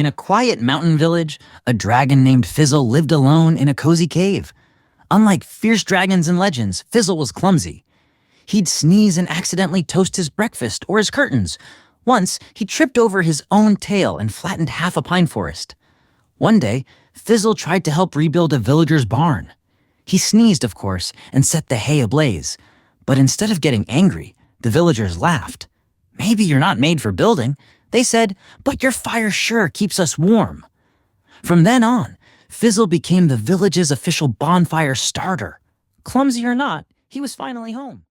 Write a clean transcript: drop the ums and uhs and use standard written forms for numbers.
In a quiet mountain village, a dragon named Fizzle lived alone in a cozy cave. Unlike fierce dragons in legends, Fizzle was clumsy. He'd sneeze and accidentally toast his breakfast or his curtains. Once, he tripped over his own tail and flattened half a pine forest. One day, Fizzle tried to help rebuild a villager's barn. He sneezed, of course, and set the hay ablaze. But instead of getting angry, the villagers laughed. "Maybe you're not made for building," they said, "but your fire sure keeps us warm." From then on, Fizzle became the village's official bonfire starter. Clumsy or not, he was finally home.